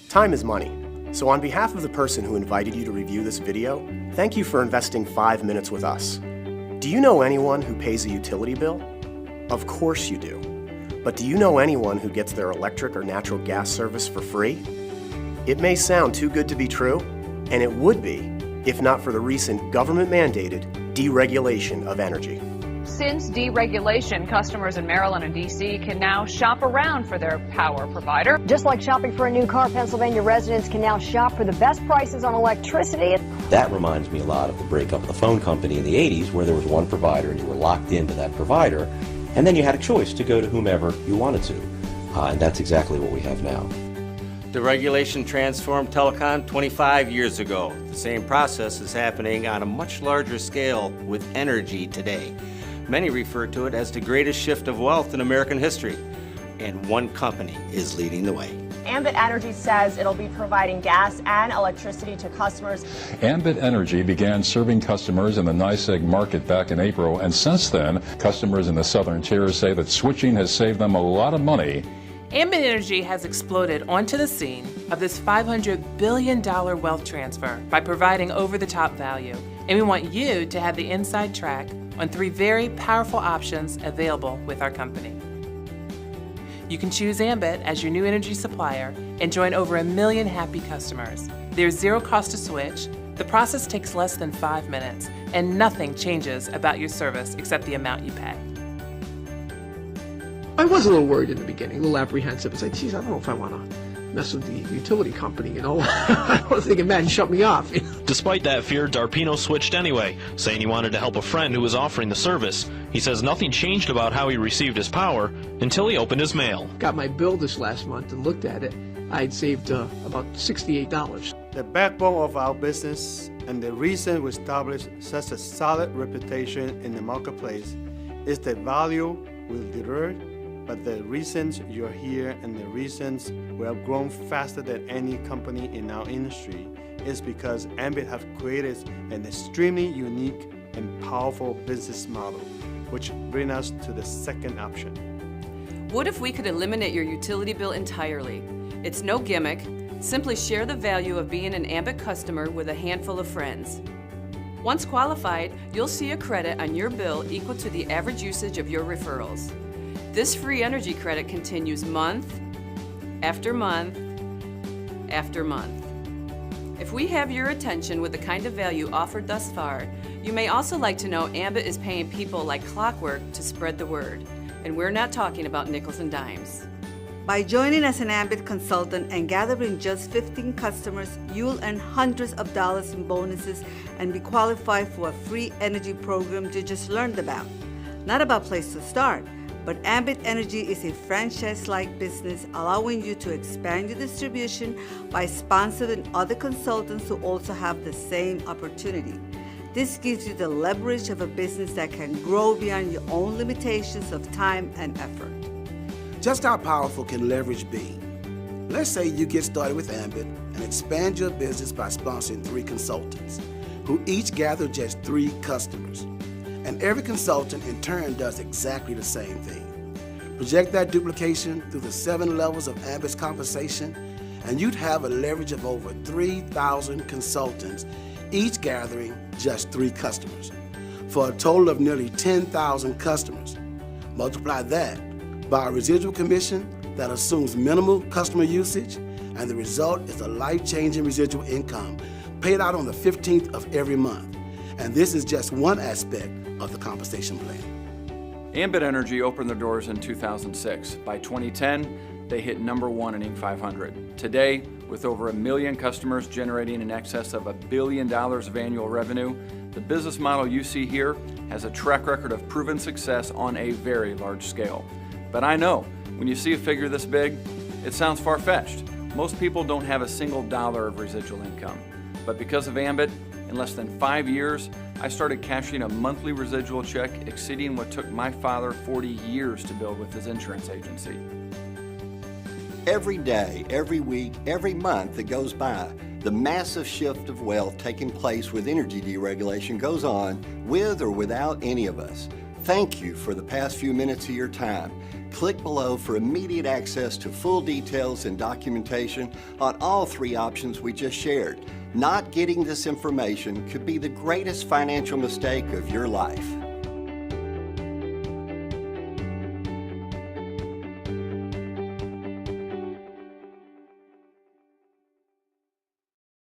Time is money. So on behalf of the person who invited you to review this video, thank you for investing 5 minutes with us. Do you know anyone who pays a utility bill? Of course you do. But do you know anyone who gets their electric or natural gas service for free? It may sound too good to be true, and it would be if not for the recent government-mandated deregulation of energy. Since deregulation, customers in Maryland and D.C. can now shop around for their power provider. Just like shopping for a new car, Pennsylvania residents can now shop for the best prices on electricity. That reminds me a lot of the breakup of the phone company in the 80s, where there was one provider and you were locked into that provider, and then you had a choice to go to whomever you wanted to. And that's exactly what we have now. The regulation transformed telecom 25 years ago. The same process is happening on a much larger scale with energy today. Many refer to it as the greatest shift of wealth in American history, and one company is leading the way. Ambit Energy says it'll be providing gas and electricity to customers. Ambit Energy began serving customers in the NYSEG market back in April, and since then, customers in the southern tier say that switching has saved them a lot of money. Ambit Energy has exploded onto the scene of this $500 billion wealth transfer by providing over-the-top value, and we want you to have the inside track on 3 very powerful options available with our company. You can choose Ambit as your new energy supplier and join over 1 million happy customers. There's 0 cost to switch, the process takes less than 5 minutes, and nothing changes about your service except the amount you pay. I was a little worried in the beginning, a little apprehensive. I was like, geez, I don't know if I want to mess with the utility company, you know. I was thinking, man, shut me off. Despite that fear, Darpino switched anyway, saying he wanted to help a friend who was offering the service. He says nothing changed about how he received his power until he opened his mail. Got my bill this last month and looked at it. I'd saved about $68. The backbone of our business and the reason we established such a solid reputation in the marketplace is the value we deliver. But the reasons you're here and the reasons we have grown faster than any company in our industry is because Ambit have created an extremely unique and powerful business model, which brings us to the second option. What if we could eliminate your utility bill entirely? It's no gimmick. Simply share the value of being an Ambit customer with a handful of friends. Once qualified, you'll see a credit on your bill equal to the average usage of your referrals. This free energy credit continues month after month after month. If we have your attention with the kind of value offered thus far, you may also like to know Ambit is paying people like clockwork to spread the word. And we're not talking about nickels and dimes. By joining as an Ambit consultant and gathering just 15 customers, you'll earn hundreds of dollars in bonuses and be qualified for a free energy program you just learned about. Not about place to start, but Ambit Energy is a franchise-like business allowing you to expand your distribution by sponsoring other consultants who also have the same opportunity. This gives you the leverage of a business that can grow beyond your own limitations of time and effort. Just how powerful can leverage be? Let's say you get started with Ambit and expand your business by sponsoring 3 consultants who each gather just 3 customers. And every consultant in turn does exactly the same thing. Project that duplication through the 7 levels of Ambit's compensation, and you'd have a leverage of over 3,000 consultants, each gathering just 3 customers, for a total of nearly 10,000 customers. Multiply that by a residual commission that assumes minimal customer usage, and the result is a life-changing residual income paid out on the 15th of every month. And this is just one aspect of the compensation plan. Ambit Energy opened their doors in 2006. By 2010, they hit #1 in Inc. 500. Today, with over 1 million customers generating in excess of $1 billion of annual revenue, the business model you see here has a track record of proven success on a very large scale. But I know, when you see a figure this big, it sounds far-fetched. Most people don't have a single dollar of residual income. But because of Ambit, in less than 5 years, I started cashing a monthly residual check exceeding what took my father 40 years to build with his insurance agency. Every day, every week, every month that goes by The massive shift of wealth taking place with energy deregulation goes on with or without any of us. Thank you for the past few minutes of your time. Click below for immediate access to full details and documentation on all 3 options we just shared. Not getting this information could be the greatest financial mistake of your life.